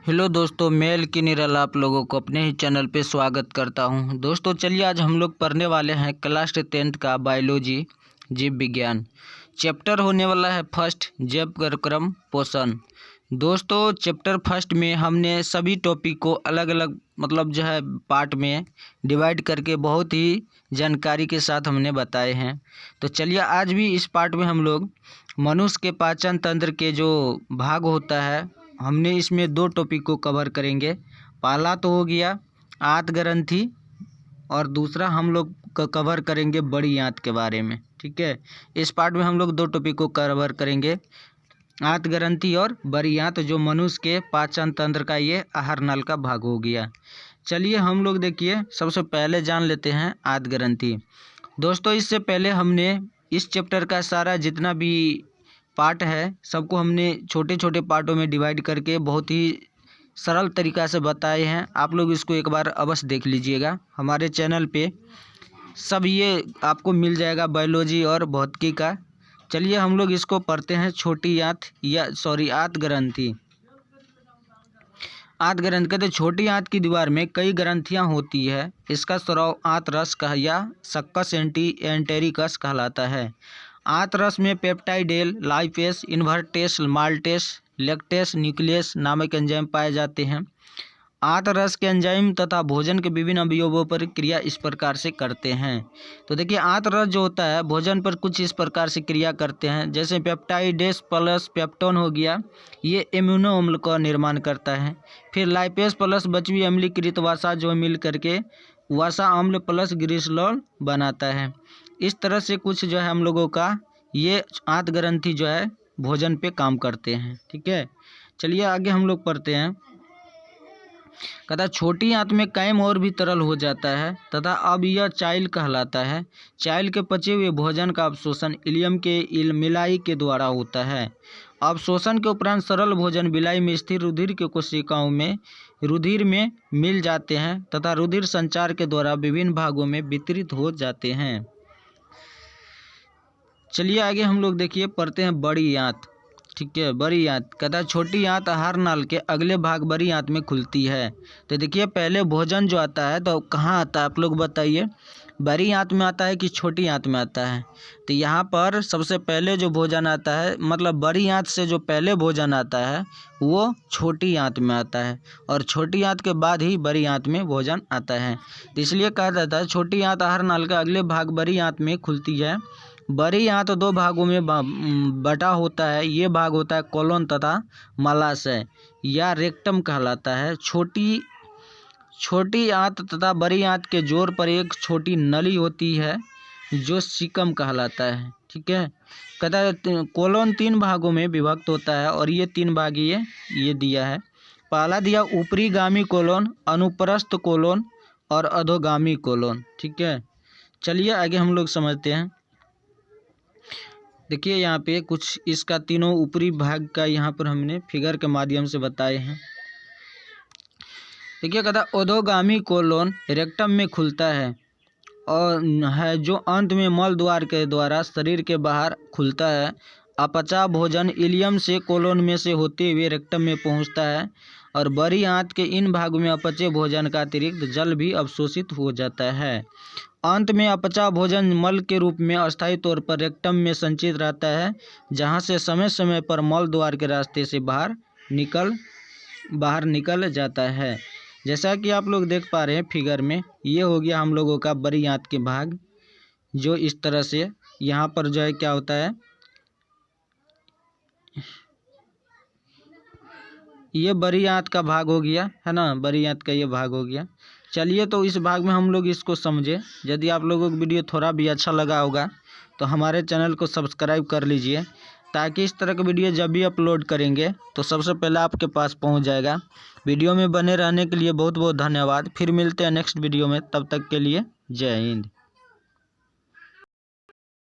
Hello दोस्तों, मैं एल्की निराला आप लोगों को अपने ही चैनल पे स्वागत करता हूं। दोस्तों चलिए आज हम लोग पढ़ने वाले हैं क्लास 10th का बायोलॉजी जीव विज्ञान। चैप्टर होने वाला है फर्स्ट, जैव कार्यक्रम पोषण। दोस्तों चैप्टर फर्स्ट में हमने सभी टॉपिक को अलग अलग पार्ट में डिवाइड करके बहुत ही जानकारी के साथ हमने बताए हैं। तो चलिए आज भी इस पार्ट में हम लोग मनुष्य के पाचन तंत्र के जो भाग होता है हमने इसमें दो टॉपिक को कवर करेंगे। पहला तो हो गया आंत ग्रंथि और दूसरा हम लोग कवर करेंगे बड़ी आंत के बारे में। ठीक है, इस पार्ट में हम लोग दो टॉपिक को कवर करेंगे, आंत ग्रंथि और बड़ी आंत, जो मनुष्य के पाचन तंत्र का ये आहार नल का भाग हो गया। चलिए हम लोग देखिए सबसे पहले जान लेते हैं आंत ग्रंथि। दोस्तों इससे पहले हमने इस चैप्टर का सारा जितना भी पार्ट है सबको हमने छोटे छोटे पार्टों में डिवाइड करके बहुत ही सरल तरीक़ा से बताए हैं। आप लोग इसको एक बार अवश्य देख लीजिएगा, हमारे चैनल पे सब ये आपको मिल जाएगा बायोलॉजी और भौतिकी का। चलिए हम लोग इसको पढ़ते हैं। छोटी आंत ग्रंथि। आंत ग्रंथि कहते छोटी आंत की दीवार में कई ग्रंथियां होती है। इसका स्राव आंत रस या सक्कस एंटेरिकस कहलाता है। आंत रस में peptidase, lipase, invertase, maltase, lactase, nucleus नामक एंजाइम पाए जाते हैं। आंत रस के एंजाइम तथा भोजन के विभिन्न अवयवों पर क्रिया इस प्रकार से करते हैं। तो देखिए आंत रस जो होता है भोजन पर कुछ इस प्रकार से क्रिया करते हैं, जैसे पेप्टाइडेस प्लस पेप्टोन हो गया, ये इम्यूनो अम्ल का निर्माण करता है। फिर लाइपेस प्लस बचवी अम्लीकृत वसा जो मिल करके वसा अम्ल प्लस ग्लिसरॉल बनाता है। इस तरह से कुछ जो है हम लोगों का ये आंत ग्रंथि जो है भोजन पे काम करते हैं। ठीक है, चलिए आगे हम लोग पढ़ते हैं। कहता छोटी आंत में कैम और भी तरल हो जाता है तथा अब यह चाइल कहलाता है। चाइल के पचे हुए भोजन का अवशोषण इलियम के इलमिलाई के द्वारा होता है। अवशोषण के उपरांत सरल भोजन बिलाई में स्थिर रुधिर के कोशिकाओं में रुधिर में मिल जाते हैं तथा रुधिर संचार के द्वारा विभिन्न भागों में वितरित हो जाते हैं। चलिए आगे हम लोग देखिए पढ़ते हैं बड़ी आंत। ठीक है, बड़ी आंत कहता है छोटी आंत आहार नाल के अगले भाग बड़ी आंत में खुलती है। तो देखिए पहले भोजन जो आता है तो कहाँ आता है आप लोग बताइए, बड़ी आंत में आता है कि छोटी आंत में आता है? तो यहाँ पर सबसे पहले जो भोजन आता है बड़ी आंत से जो पहले भोजन आता है वो छोटी आंत में आता है और छोटी आंत के बाद ही बड़ी आंत में भोजन आता है। तो इसलिए कहा जाता है छोटी आंत आहार नाल का अगले भाग बड़ी आंत में खुलती है। बड़ी आंत दो भागों में बटा होता है। ये भाग होता है कोलन तथा मलाशय या रेक्टम कहलाता है। छोटी आंत तथा बड़ी आंत के जोड़ पर एक छोटी नली होती है जो सीकम कहलाता है। ठीक है, कहता है कोलन 3 भागों में विभक्त होता है और ये 3 भाग ये दिया है। पहला दिया ऊपरी गामी कोलन, अनुप्रस्थ कोलन और अधोगामी कोलन। ठीक है, चलिए आगे हम लोग समझते हैं। देखिए यहाँ पे कुछ इसका तीनों ऊपरी भाग का यहाँ पर हमने फिगर के माध्यम से बताए हैं। देखिए कहता अधोगामी कोलन रेक्टम में खुलता है और जो अंत में मल द्वार के द्वारा शरीर के बाहर खुलता है। अपचा भोजन इलियम से कोलन में से होते हुए रेक्टम में पहुँचता है और बड़ी आंत के इन भागों में अपचे भोजन का अतिरिक्त जल भी अवशोषित हो जाता है। अंत में अपचा भोजन मल के रूप में अस्थायी तौर पर रेक्टम में संचित रहता है, जहां से समय समय पर मल द्वार के रास्ते से बाहर निकल जाता है। जैसा कि आप लोग देख पा रहे हैं फिगर में, ये हो गया हम लोगों का बड़ी आंत के भाग, जो इस तरह से यहाँ पर जो है क्या होता है, ये बड़ी आंत का भाग हो गया है ना, बड़ी आंत का ये भाग हो गया। चलिए तो इस भाग में हम लोग इसको समझे। यदि आप लोगों को वीडियो थोड़ा भी अच्छा लगा होगा तो हमारे चैनल को सब्सक्राइब कर लीजिए, ताकि इस तरह के वीडियो जब भी अपलोड करेंगे तो सबसे पहले आपके पास पहुंच जाएगा। वीडियो में बने रहने के लिए बहुत बहुत धन्यवाद। फिर मिलते हैं नेक्स्ट वीडियो में, तब तक के लिए जय हिंद।